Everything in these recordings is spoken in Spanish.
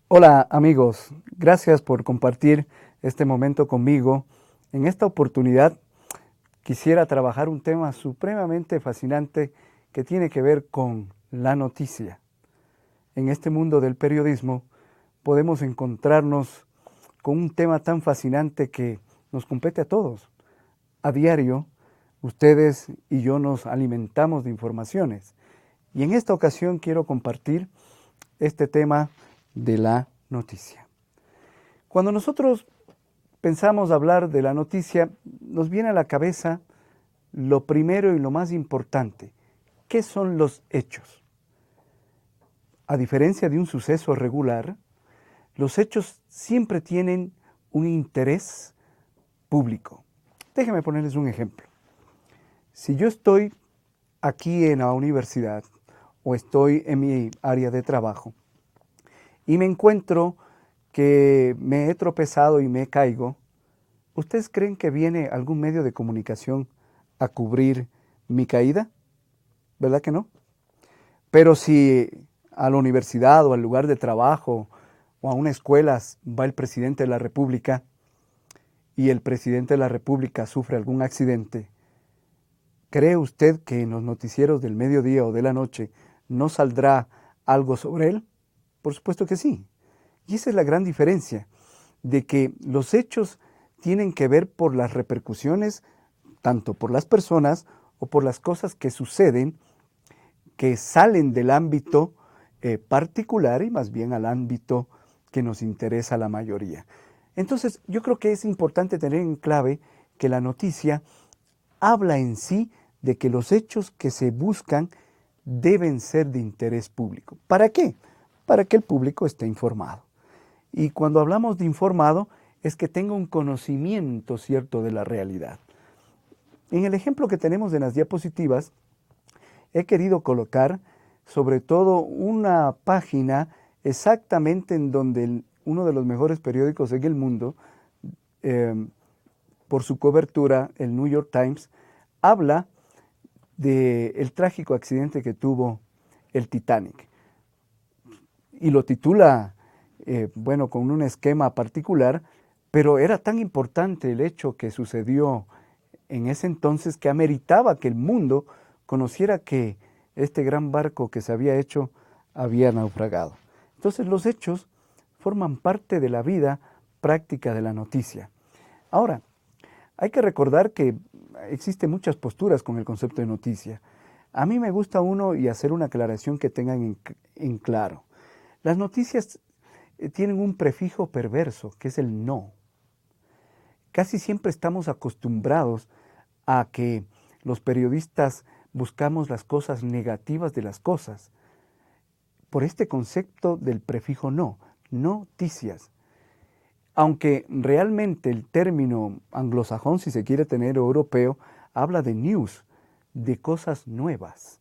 Hola amigos, gracias por compartir este momento conmigo. En esta oportunidad quisiera trabajar un tema supremamente fascinante que tiene que ver con la noticia. En este mundo del periodismo podemos encontrarnos con un tema tan fascinante que nos compete a todos. A diario, ustedes y yo nos alimentamos de informaciones. Y en esta ocasión quiero compartir este tema de la noticia. Cuando nosotros pensamos hablar de la noticia, nos viene a la cabeza lo primero y lo más importante. ¿Qué son los hechos? A diferencia de un suceso regular, los hechos siempre tienen un interés público. Déjenme ponerles un ejemplo. Si yo estoy aquí en la universidad o estoy en mi área de trabajo y me encuentro que me he tropezado y me caigo, ¿ustedes creen que viene algún medio de comunicación a cubrir mi caída? ¿Verdad que no? Pero si a la universidad o al lugar de trabajo o a una escuela va el presidente de la República y el presidente de la República sufre algún accidente, ¿cree usted que en los noticieros del mediodía o de la noche no saldrá algo sobre él? Por supuesto que sí. Y esa es la gran diferencia, de que los hechos tienen que ver por las repercusiones, tanto por las personas o por las cosas que suceden, que salen del ámbito particular y más bien al ámbito que nos interesa a la mayoría. Entonces, yo creo que es importante tener en clave que la noticia habla en sí de que los hechos que se buscan deben ser de interés público. ¿Para qué? Para que el público esté informado. Y cuando hablamos de informado, es que tenga un conocimiento cierto de la realidad. En el ejemplo que tenemos en las diapositivas, he querido colocar sobre todo una página exactamente en donde uno de los mejores periódicos en el mundo, eh, por su cobertura, el New York Times, habla del trágico accidente que tuvo el Titanic. Y lo titula, bueno, con un esquema particular, pero era tan importante el hecho que sucedió en ese entonces que ameritaba que el mundo conociera que este gran barco que se había hecho había naufragado. Entonces los hechos forman parte de la vida práctica de la noticia. Ahora, hay que recordar que existen muchas posturas con el concepto de noticia. A mí me gusta uno y hacer una aclaración que tengan en claro. Las noticias tienen un prefijo perverso, que es el no. Casi siempre estamos acostumbrados a que los periodistas buscamos las cosas negativas de las cosas. Por este concepto del prefijo no, noticias. Aunque realmente el término anglosajón, si se quiere tener, o europeo, habla de news, de cosas nuevas.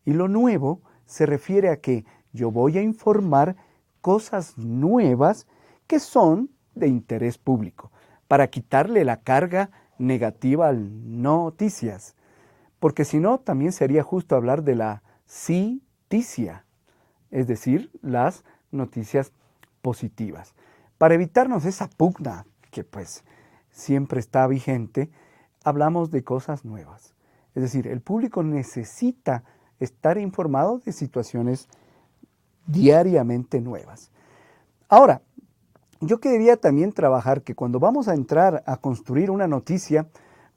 Y lo nuevo se refiere a que yo voy a informar cosas nuevas que son de interés público, para quitarle la carga negativa al noticias. Porque si no, también sería justo hablar de la citicia, es decir, las noticias positivas. Para evitarnos esa pugna que pues siempre está vigente, hablamos de cosas nuevas. Es decir, el público necesita estar informado de situaciones diariamente nuevas. Ahora, yo quería también trabajar que cuando vamos a entrar a construir una noticia,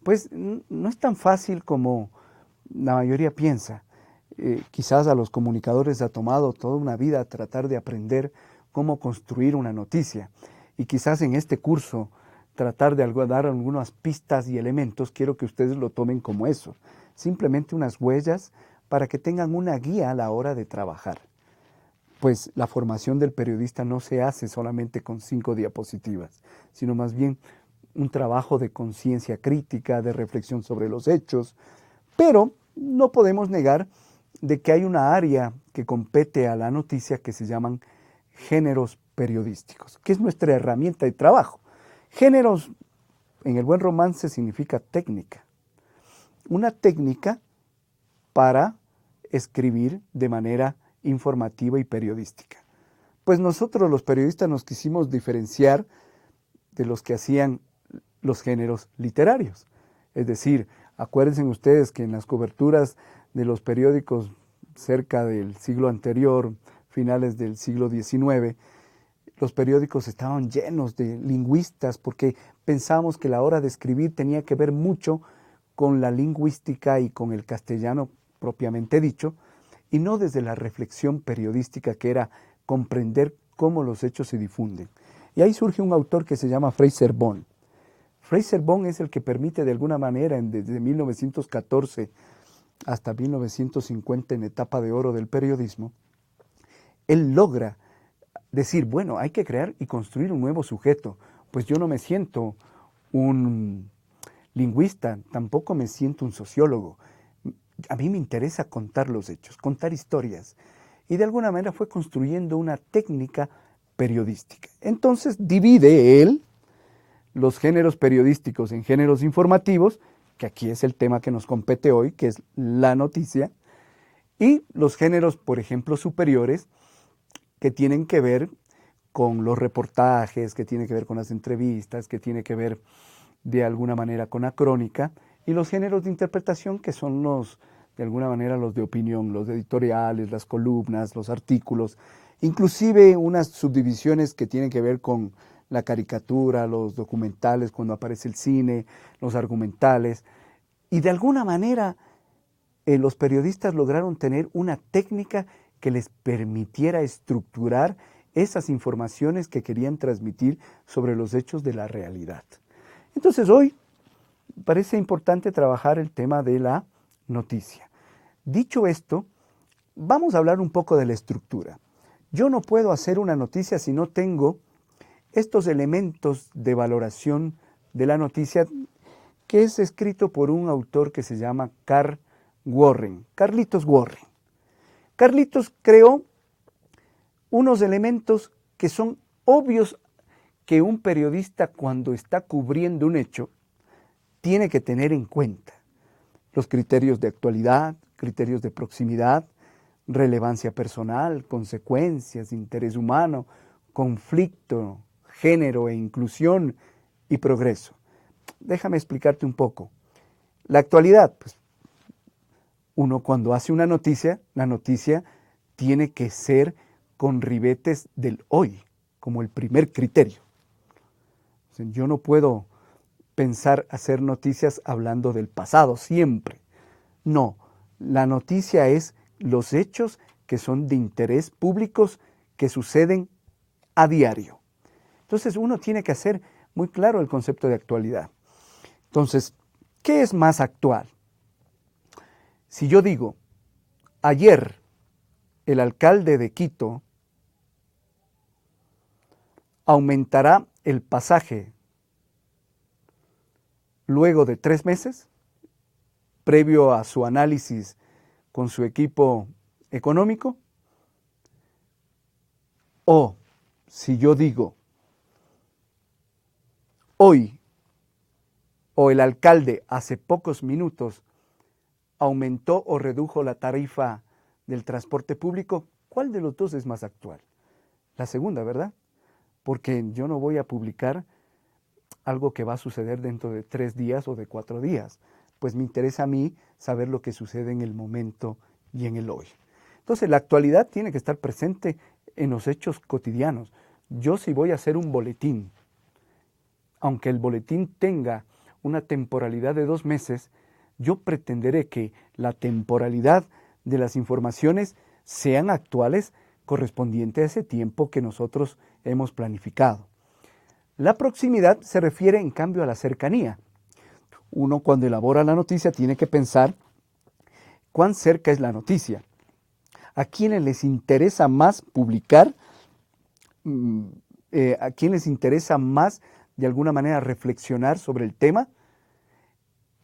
pues no es tan fácil como la mayoría piensa. Quizás a los comunicadores ha tomado toda una vida tratar de aprender cómo construir una noticia. Y quizás en este curso tratar de dar algunas pistas y elementos, quiero que ustedes lo tomen como eso. Simplemente unas huellas para que tengan una guía a la hora de trabajar. Pues la formación del periodista no se hace solamente con 5 diapositivas, sino más bien un trabajo de conciencia crítica, de reflexión sobre los hechos, pero no podemos negar de que hay una área que compete a la noticia que se llaman géneros periodísticos, que es nuestra herramienta de trabajo. Géneros, en el buen romance, significa técnica. Una técnica para escribir de manera informativa y periodística. Pues nosotros los periodistas nos quisimos diferenciar de los que hacían los géneros literarios. Es decir, acuérdense ustedes que en las coberturas de los periódicos cerca del siglo anterior, finales del siglo XIX, los periódicos estaban llenos de lingüistas porque pensamos que la hora de escribir tenía que ver mucho con la lingüística y con el castellano propiamente dicho, y no desde la reflexión periodística que era comprender cómo los hechos se difunden. Y ahí surge un autor que se llama Fraser Bohn. Fraser Bohn es el que permite de alguna manera, desde 1914 hasta 1950, en etapa de oro del periodismo, él logra decir, bueno, hay que crear y construir un nuevo sujeto. Pues yo no me siento un lingüista, tampoco me siento un sociólogo. A mí me interesa contar los hechos, contar historias. Y de alguna manera fue construyendo una técnica periodística. Entonces divide él los géneros periodísticos en géneros informativos, que aquí es el tema que nos compete hoy, que es la noticia, y los géneros, por ejemplo, superiores, que tienen que ver con los reportajes, que tienen que ver con las entrevistas, que tienen que ver de alguna manera con la crónica, y los géneros de interpretación, que son los, de alguna manera, los de opinión, los editoriales, las columnas, los artículos, inclusive unas subdivisiones que tienen que ver con la caricatura, los documentales, cuando aparece el cine, los argumentales, y de alguna manera los periodistas lograron tener una técnica que les permitiera estructurar esas informaciones que querían transmitir sobre los hechos de la realidad. Entonces hoy parece importante trabajar el tema de la noticia. Dicho esto, vamos a hablar un poco de la estructura. Yo no puedo hacer una noticia si no tengo estos elementos de valoración de la noticia, que es escrito por un autor que se llama Carl Warren, Carlitos Warren. Carlitos creó unos elementos que son obvios que un periodista, cuando está cubriendo un hecho, tiene que tener en cuenta. Los criterios de actualidad, criterios de proximidad, relevancia personal, consecuencias, interés humano, conflicto, género e inclusión y progreso. Déjame explicarte un poco. La actualidad, pues, uno cuando hace una noticia, la noticia tiene que ser con ribetes del hoy, como el primer criterio. Yo no puedo pensar hacer noticias hablando del pasado siempre. No, la noticia es los hechos que son de interés públicos que suceden a diario. Entonces uno tiene que hacer muy claro el concepto de actualidad. Entonces, ¿qué es más actual? Si yo digo, ayer el alcalde de Quito aumentará el pasaje luego de 3 meses, previo a su análisis con su equipo económico, o si yo digo, hoy o el alcalde hace pocos minutos aumentó o redujo la tarifa del transporte público, ¿cuál de los dos es más actual? La segunda, ¿verdad? Porque yo no voy a publicar algo que va a suceder dentro de 3 días o de 4 días. Pues me interesa a mí saber lo que sucede en el momento y en el hoy. Entonces, la actualidad tiene que estar presente en los hechos cotidianos. Yo si voy a hacer un boletín, aunque el boletín tenga una temporalidad de 2 meses, yo pretenderé que la temporalidad de las informaciones sean actuales correspondiente a ese tiempo que nosotros hemos planificado. La proximidad se refiere, en cambio, a la cercanía. Uno, cuando elabora la noticia, tiene que pensar cuán cerca es la noticia. ¿A quiénes les interesa más publicar? ¿A quiénes les interesa más, de alguna manera, reflexionar sobre el tema?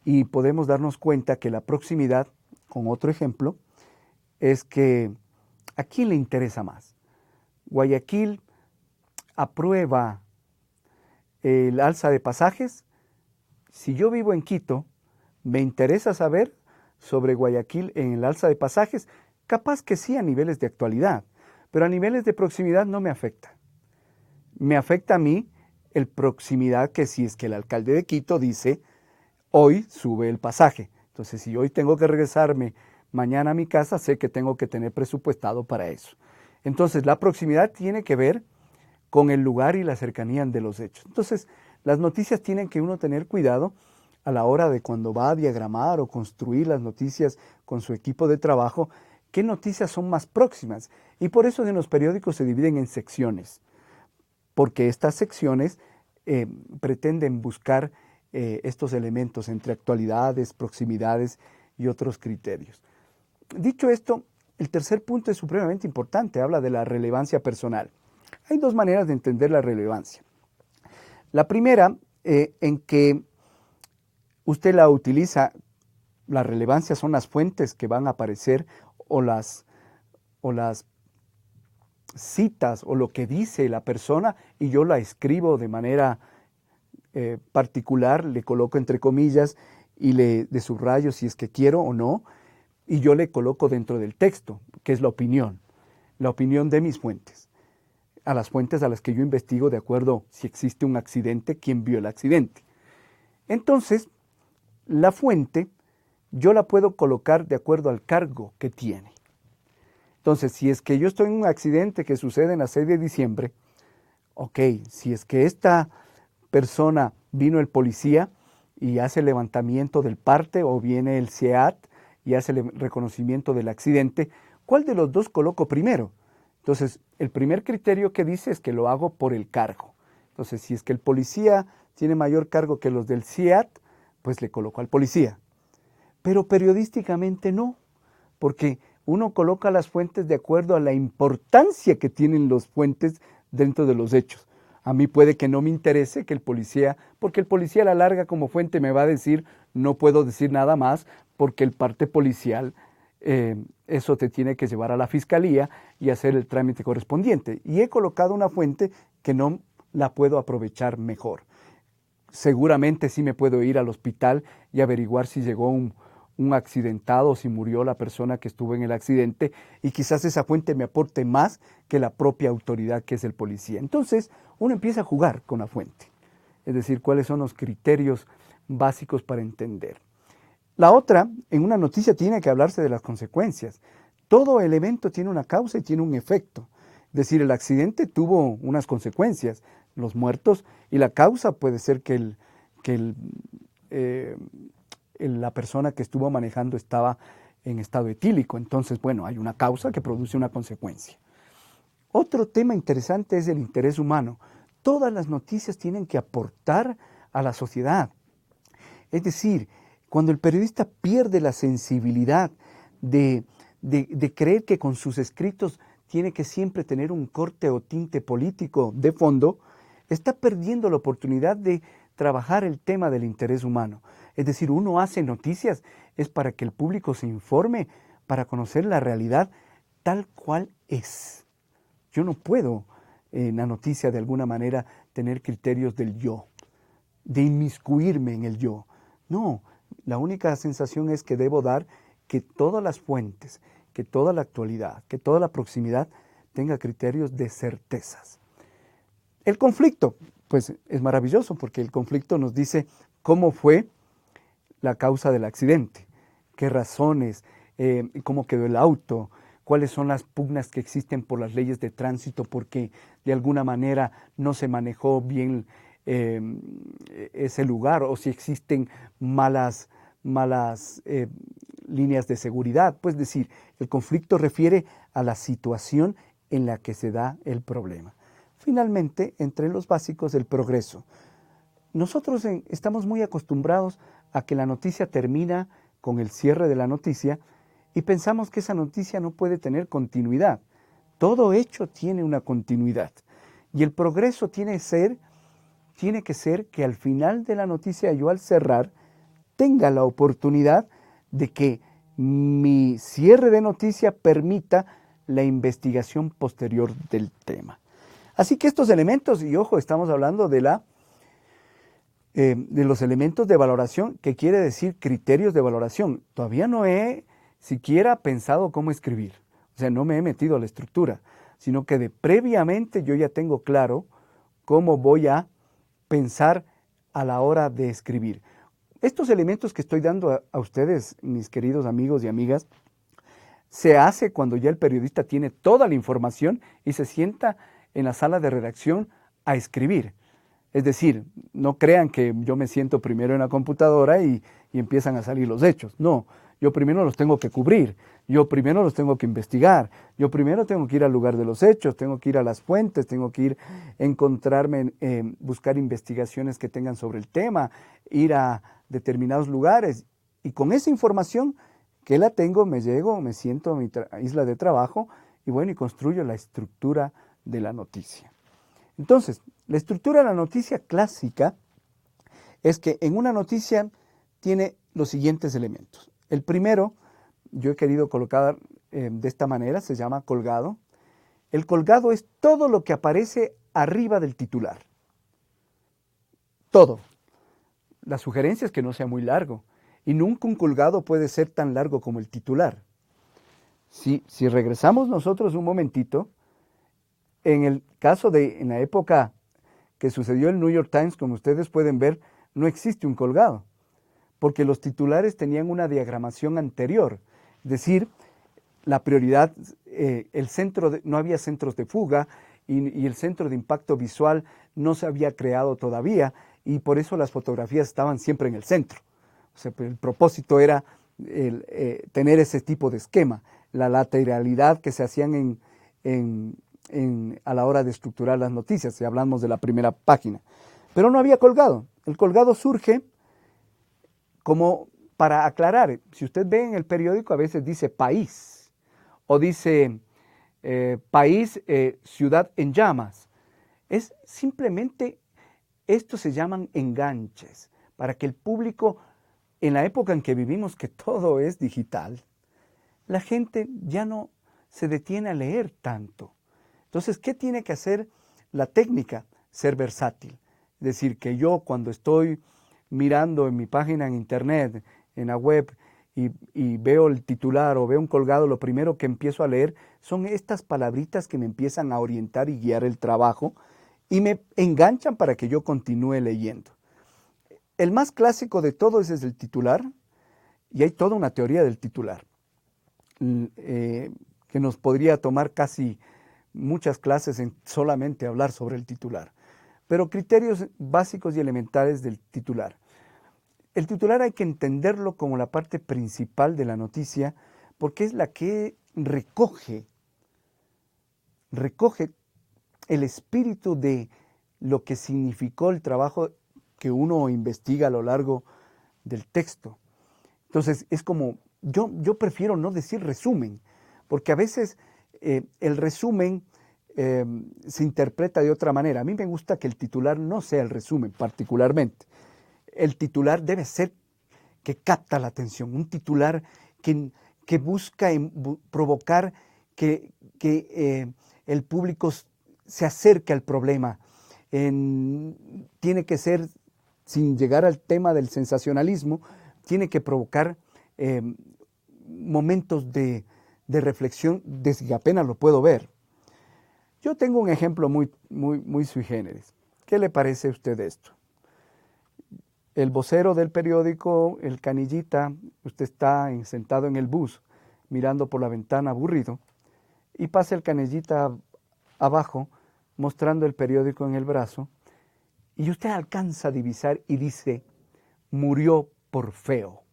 Y podemos darnos cuenta que la proximidad, con otro ejemplo, es que ¿a quién le interesa más? Guayaquil aprueba el alza de pasajes. Si yo vivo en Quito, me interesa saber sobre Guayaquil en el alza de pasajes, capaz que sí a niveles de actualidad, pero a niveles de proximidad no me afecta. Me afecta a mí el proximidad que si es que el alcalde de Quito dice, hoy sube el pasaje. Entonces, si hoy tengo que regresarme mañana a mi casa, sé que tengo que tener presupuestado para eso. Entonces, la proximidad tiene que ver con el lugar y la cercanía de los hechos. Entonces, las noticias tienen que uno tener cuidado a la hora de cuando va a diagramar o construir las noticias con su equipo de trabajo, qué noticias son más próximas. Y por eso en los periódicos se dividen en secciones, porque estas secciones pretenden buscar estos elementos entre actualidades, proximidades y otros criterios. Dicho esto, el tercer punto es supremamente importante, habla de la relevancia personal. Hay dos maneras de entender la relevancia. La primera, en que usted la utiliza, la relevancia son las fuentes que van a aparecer o las citas o lo que dice la persona y yo la escribo de manera particular, le coloco entre comillas y le subrayo si es que quiero o no, y yo le coloco dentro del texto, que es la opinión de mis fuentes, a las fuentes a las que yo investigo de acuerdo si existe un accidente, quién vio el accidente. Entonces, la fuente yo la puedo colocar de acuerdo al cargo que tiene. Entonces, si es que yo estoy en un accidente que sucede en la 6 de diciembre, ok, si es que esta persona vino el policía y hace el levantamiento del parte o viene el SEAT y hace el reconocimiento del accidente, ¿cuál de los dos coloco primero? Entonces, el primer criterio que dice es que lo hago por el cargo. Entonces, si es que el policía tiene mayor cargo que los del SEAT, pues le coloco al policía. Pero periodísticamente no, porque uno coloca las fuentes de acuerdo a la importancia que tienen las fuentes dentro de los hechos. A mí puede que no me interese que el policía, porque el policía a la larga como fuente me va a decir, no puedo decir nada más, porque el parte policial, eso te tiene que llevar a la fiscalía y hacer el trámite correspondiente. Y he colocado una fuente que no la puedo aprovechar mejor. Seguramente sí me puedo ir al hospital y averiguar si llegó un accidentado, si murió la persona que estuvo en el accidente, y quizás esa fuente me aporte más que la propia autoridad que es el policía. Entonces, uno empieza a jugar con la fuente, es decir, cuáles son los criterios básicos para entender. La otra, en una noticia tiene que hablarse de las consecuencias. Todo elemento tiene una causa y tiene un efecto. Es decir, el accidente tuvo unas consecuencias, los muertos, y la causa puede ser que la persona que estuvo manejando estaba en estado etílico. Entonces, bueno, hay una causa que produce una consecuencia. Otro tema interesante es el interés humano. Todas las noticias tienen que aportar a la sociedad. Es decir, cuando el periodista pierde la sensibilidad de creer que con sus escritos tiene que siempre tener un corte o tinte político de fondo, está perdiendo la oportunidad de trabajar el tema del interés humano. Es decir, uno hace noticias, es para que el público se informe, para conocer la realidad tal cual es. Yo no puedo en la noticia de alguna manera tener criterios del yo, de inmiscuirme en el yo. No, la única sensación es que debo dar que todas las fuentes, que toda la actualidad, que toda la proximidad tenga criterios de certezas. El conflicto, pues es maravilloso porque el conflicto nos dice cómo fue la causa del accidente, qué razones, cómo quedó el auto, cuáles son las pugnas que existen por las leyes de tránsito porque de alguna manera no se manejó bien ese lugar o si existen malas líneas de seguridad. Pues decir, el conflicto refiere a la situación en la que se da el problema. Finalmente, entre los básicos, el progreso. Nosotros estamos muy acostumbrados a que la noticia termina con el cierre de la noticia y pensamos que esa noticia no puede tener continuidad. Todo hecho tiene una continuidad y el progreso tiene que ser que al final de la noticia, yo al cerrar, tenga la oportunidad de que mi cierre de noticia permita la investigación posterior del tema. Así que estos elementos, y ojo, estamos hablando de los elementos de valoración, que quiere decir criterios de valoración. Todavía no he siquiera pensado cómo escribir. O sea, no me he metido a la estructura, sino que previamente yo ya tengo claro cómo voy a pensar a la hora de escribir. Estos elementos que estoy dando a ustedes, mis queridos amigos y amigas, se hace cuando ya el periodista tiene toda la información y se sienta en la sala de redacción a escribir. Es decir, no crean que yo me siento primero en la computadora y empiezan a salir los hechos. No, yo primero los tengo que cubrir, yo primero los tengo que investigar, yo primero tengo que ir al lugar de los hechos, tengo que ir a las fuentes, tengo que ir a encontrarme, buscar investigaciones que tengan sobre el tema, ir a determinados lugares y con esa información que la tengo, me llego, me siento a mi isla de trabajo y bueno, y construyo la estructura de la noticia. Entonces, la estructura de la noticia clásica es que en una noticia tiene los siguientes elementos. El primero, yo he querido colocar de esta manera, se llama colgado. El colgado es todo lo que aparece arriba del titular. Todo. La sugerencia es que no sea muy largo. Y nunca un colgado puede ser tan largo como el titular. Si regresamos nosotros un momentito, en el caso en la época que sucedió el New York Times, como ustedes pueden ver, no existe un colgado, porque los titulares tenían una diagramación anterior, es decir, la prioridad, no había centros de fuga y el centro de impacto visual no se había creado todavía y por eso las fotografías estaban siempre en el centro. O sea, el propósito era tener ese tipo de esquema, la lateralidad que se hacían a la hora de estructurar las noticias, si hablamos de la primera página. Pero no había colgado. El colgado surge como para aclarar. Si usted ve en el periódico, a veces dice país o dice país, ciudad en llamas. Es simplemente, estos se llaman enganches, para que el público, en la época en que vivimos, que todo es digital, la gente ya no se detiene a leer tanto. Entonces, ¿qué tiene que hacer la técnica? Ser versátil. Es decir, que yo cuando estoy mirando en mi página en internet, en la web, y veo el titular o veo un colgado, lo primero que empiezo a leer son estas palabritas que me empiezan a orientar y guiar el trabajo y me enganchan para que yo continúe leyendo. El más clásico de todos es el titular, y hay toda una teoría del titular, que nos podría tomar casi muchas clases en solamente hablar sobre el titular. Pero criterios básicos y elementales del titular. El titular hay que entenderlo como la parte principal de la noticia, porque es la que recoge el espíritu de lo que significó el trabajo que uno investiga a lo largo del texto. Entonces, es como, yo prefiero no decir resumen, porque a veces el resumen se interpreta de otra manera. A mí me gusta que el titular no sea el resumen particularmente. El titular debe ser que capta la atención, un titular que busca provocar que el público se acerque al problema. Tiene que ser, sin llegar al tema del sensacionalismo, tiene que provocar momentos de reflexión desde que apenas lo puedo ver. Yo tengo un ejemplo muy sui generis. ¿Qué le parece a usted esto? El vocero del periódico, el canillita, usted está sentado en el bus, mirando por la ventana aburrido, y pasa el canillita abajo, mostrando el periódico en el brazo, y usted alcanza a divisar y dice, murió por feo.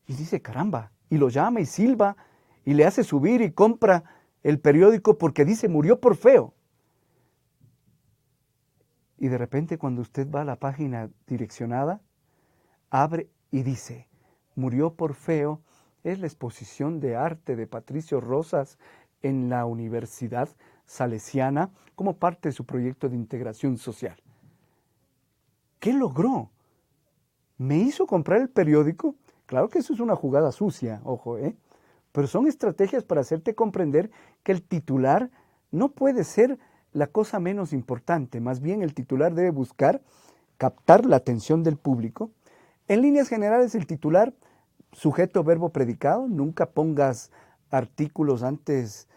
Y dice, caramba, y lo llama y silba, y le hace subir y compra el periódico porque dice, murió por feo. Y de repente cuando usted va a la página direccionada, abre y dice, murió por feo, es la exposición de arte de Patricio Rosas en la Universidad Salesiana como parte de su proyecto de integración social. ¿Qué logró? ¿Me hizo comprar el periódico? Claro que eso es una jugada sucia, ojo, pero son estrategias para hacerte comprender que el titular no puede ser la cosa menos importante, más bien el titular debe buscar captar la atención del público. En líneas generales, el titular, sujeto, verbo, predicado, nunca pongas artículos antes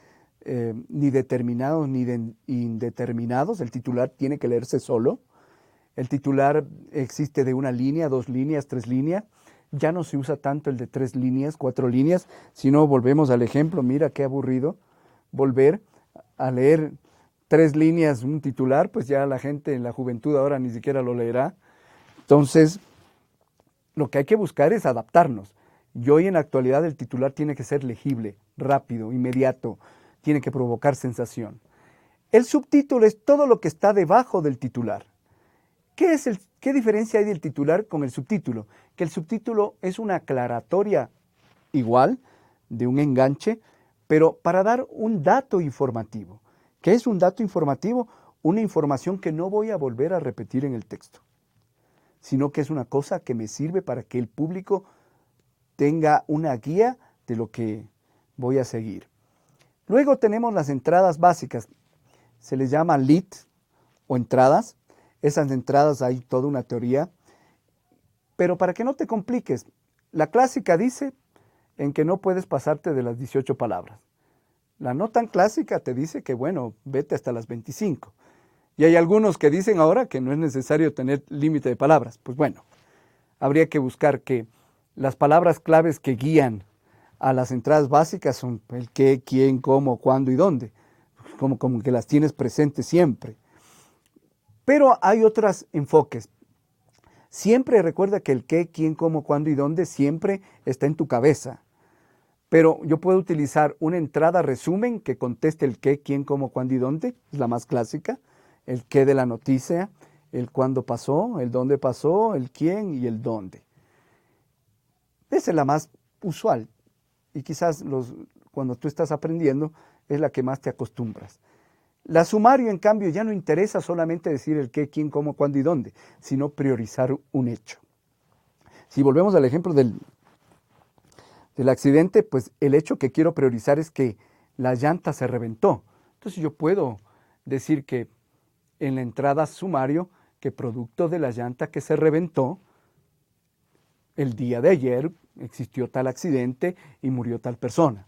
ni determinados ni indeterminados. El titular tiene que leerse solo. El titular existe de 1 línea, 2 líneas, 3 líneas. Ya no se usa tanto el de 3 líneas, 4 líneas, sino volvemos al ejemplo. Mira qué aburrido volver a leer 3 líneas un titular, pues ya la gente en la juventud ahora ni siquiera lo leerá. Entonces, lo que hay que buscar es adaptarnos. Y hoy en la actualidad el titular tiene que ser legible, rápido, inmediato, tiene que provocar sensación. El subtítulo es todo lo que está debajo del titular. ¿Qué diferencia hay del titular con el subtítulo? Que el subtítulo es una aclaratoria igual, de un enganche, pero para dar un dato informativo. ¿Qué es un dato informativo? Una información que no voy a volver a repetir en el texto, sino que es una cosa que me sirve para que el público tenga una guía de lo que voy a seguir. Luego tenemos las entradas básicas, se les llama lead o entradas. Esas entradas hay toda una teoría, pero para que no te compliques, la clásica dice en que no puedes pasarte de las 18 palabras. La no tan clásica te dice que, bueno, vete hasta las 25. Y hay algunos que dicen ahora que no es necesario tener límite de palabras. Pues bueno, habría que buscar que las palabras claves que guían a las entradas básicas son el qué, quién, cómo, cuándo y dónde. Como que las tienes presentes siempre. Pero hay otros enfoques. Siempre recuerda que el qué, quién, cómo, cuándo y dónde siempre está en tu cabeza. Pero yo puedo utilizar una entrada resumen que conteste el qué, quién, cómo, cuándo y dónde. Es la más clásica. El qué de la noticia, el cuándo pasó, el dónde pasó, el quién y el dónde. Esa es la más usual. Y quizás cuando tú estás aprendiendo es la que más te acostumbras. La sumario, en cambio, ya no interesa solamente decir el qué, quién, cómo, cuándo y dónde, sino priorizar un hecho. Si volvemos al ejemplo del accidente, pues el hecho que quiero priorizar es que la llanta se reventó. Entonces yo puedo decir que en la entrada sumario, que producto de la llanta que se reventó, el día de ayer existió tal accidente y murió tal persona.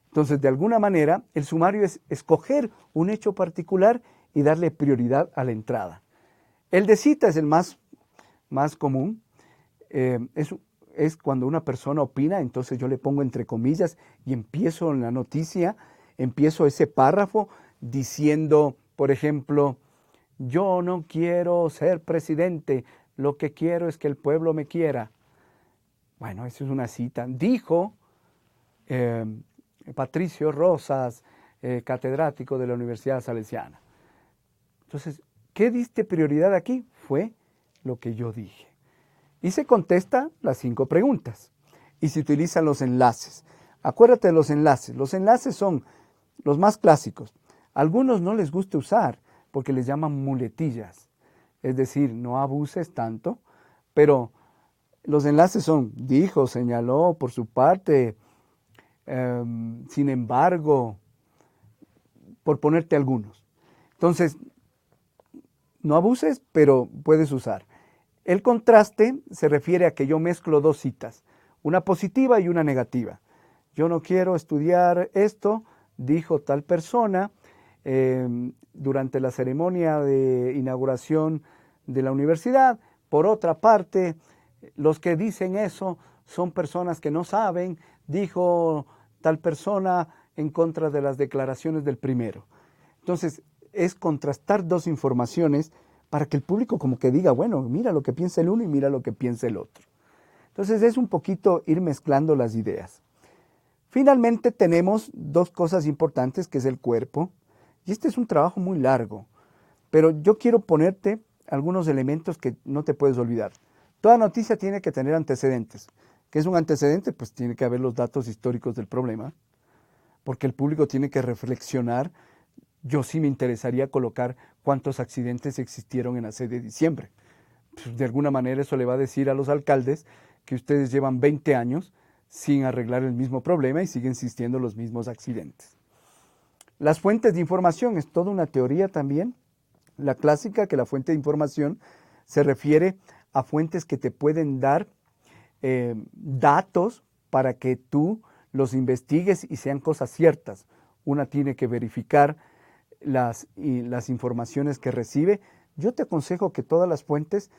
Entonces, de alguna manera, el sumario es escoger un hecho particular y darle prioridad a la entrada. El de cita es el más común. Es cuando una persona opina, entonces yo le pongo entre comillas y empiezo en la noticia, empiezo ese párrafo diciendo, por ejemplo, yo no quiero ser presidente, lo que quiero es que el pueblo me quiera. Bueno, eso es una cita. Dijo Patricio Rosas, catedrático de la Universidad Salesiana. Entonces, ¿qué diste prioridad aquí? Fue lo que yo dije. Y se contesta las 5 preguntas. Y se utilizan los enlaces. Acuérdate de los enlaces. Los enlaces son los más clásicos. A algunos no les gusta usar porque les llaman muletillas. Es decir, no abuses tanto, pero los enlaces son, dijo, señaló, por su parte, sin embargo, por ponerte algunos. Entonces, no abuses, pero puedes usar. El contraste se refiere a que yo mezclo 2 citas, una positiva y una negativa. Yo no quiero estudiar esto, dijo tal persona, durante la ceremonia de inauguración de la universidad. Por otra parte, los que dicen eso son personas que no saben, dijo tal persona en contra de las declaraciones del primero. Entonces, es contrastar 2 informaciones para que el público como que diga, bueno, mira lo que piensa el uno y mira lo que piensa el otro. Entonces, es un poquito ir mezclando las ideas. Finalmente, tenemos 2 cosas importantes, que es el cuerpo. Y este es un trabajo muy largo, pero yo quiero ponerte algunos elementos que no te puedes olvidar. Toda noticia tiene que tener antecedentes. ¿Qué es un antecedente? Pues tiene que haber los datos históricos del problema, porque el público tiene que reflexionar. Yo sí me interesaría colocar cuántos accidentes existieron en la 6 de diciembre. Pues de alguna manera eso le va a decir a los alcaldes que ustedes llevan 20 años sin arreglar el mismo problema y siguen existiendo los mismos accidentes. Las fuentes de información es toda una teoría también. La clásica, que la fuente de información se refiere a fuentes que te pueden dar datos para que tú los investigues y sean cosas ciertas. Una tiene que verificar las informaciones que recibe. Yo te aconsejo que todas las fuentes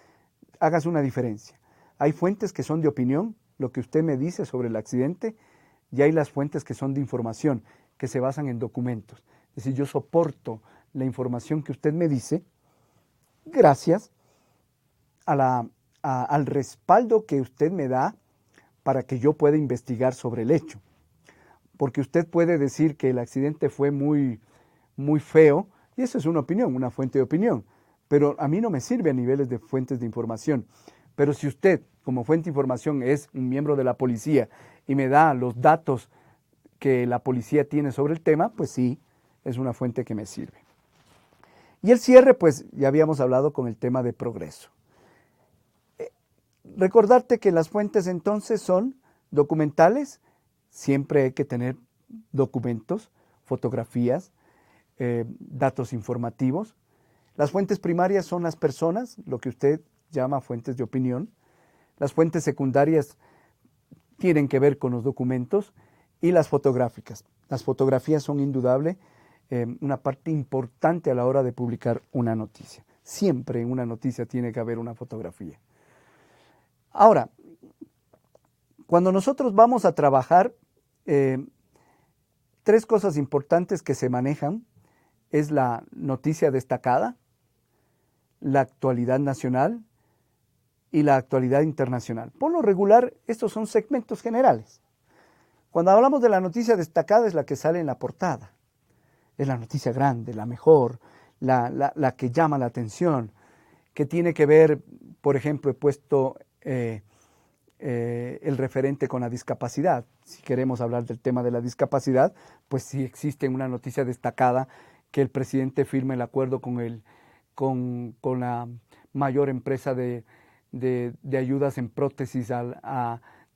hagas una diferencia. Hay fuentes que son de opinión, lo que usted me dice sobre el accidente, y hay las fuentes que son de información, que se basan en documentos. Es decir, yo soporto la información que usted me dice gracias al respaldo que usted me da para que yo pueda investigar sobre el hecho. Porque usted puede decir que el accidente fue muy, muy feo, y eso es una opinión, una fuente de opinión, pero a mí no me sirve a niveles de fuentes de información. Pero si usted, como fuente de información, es un miembro de la policía y me da los datos que la policía tiene sobre el tema, pues sí, es una fuente que me sirve. Y el cierre, pues ya habíamos hablado con el tema de progreso. Recordarte que las fuentes entonces son documentales, siempre hay que tener documentos, fotografías, datos informativos. Las fuentes primarias son las personas, lo que usted llama fuentes de opinión. Las fuentes secundarias tienen que ver con los documentos y las fotográficas. Las fotografías son indudable una parte importante a la hora de publicar una noticia. Siempre en una noticia tiene que haber una fotografía. Ahora, cuando nosotros vamos a trabajar, tres cosas importantes que se manejan es la noticia destacada, la actualidad nacional y la actualidad internacional. Por lo regular, estos son segmentos generales. Cuando hablamos de la noticia destacada es la que sale en la portada. Es la noticia grande, la mejor, la que llama la atención, que tiene que ver, por ejemplo, he puesto el referente con la discapacidad. Si queremos hablar del tema de la discapacidad, pues sí existe una noticia destacada que el presidente firme el acuerdo con la mayor empresa de ayudas en prótesis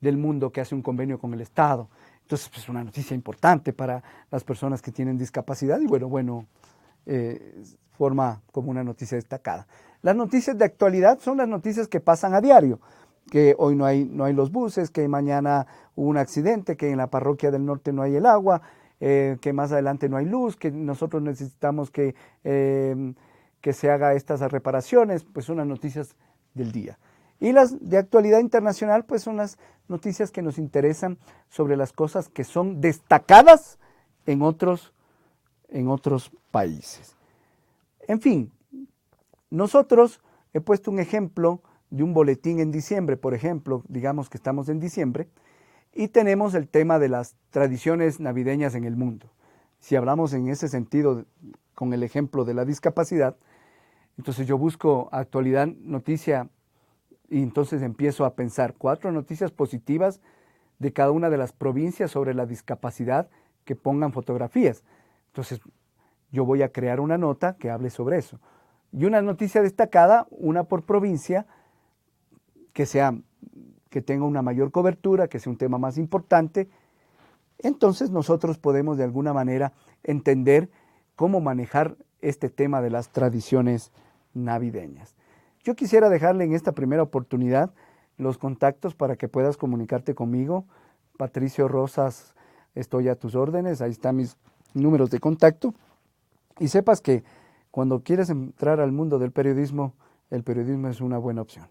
del mundo que hace un convenio con el Estado. Entonces, pues una noticia importante para las personas que tienen discapacidad y forma como una noticia destacada. Las noticias de actualidad son las noticias que pasan a diario, que hoy no hay los buses, que mañana hubo un accidente, que en la parroquia del norte no hay el agua, que más adelante no hay luz, que nosotros necesitamos que se haga estas reparaciones, pues son las noticias del día. Y las de actualidad internacional, pues son las noticias que nos interesan sobre las cosas que son destacadas en otros países. En fin, nosotros, he puesto un ejemplo de un boletín en diciembre, por ejemplo, digamos que estamos en diciembre, y tenemos el tema de las tradiciones navideñas en el mundo. Si hablamos en ese sentido con el ejemplo de la discapacidad, entonces yo busco actualidad, noticia, y entonces empiezo a pensar 4 noticias positivas de cada una de las provincias sobre la discapacidad que pongan fotografías. Entonces yo voy a crear una nota que hable sobre eso. Y una noticia destacada, una por provincia, que tenga una mayor cobertura, que sea un tema más importante. Entonces nosotros podemos de alguna manera entender cómo manejar este tema de las tradiciones navideñas. Yo quisiera dejarle en esta primera oportunidad los contactos para que puedas comunicarte conmigo. Patricio Rosas, estoy a tus órdenes, ahí están mis números de contacto. Y sepas que cuando quieres entrar al mundo del periodismo, el periodismo es una buena opción.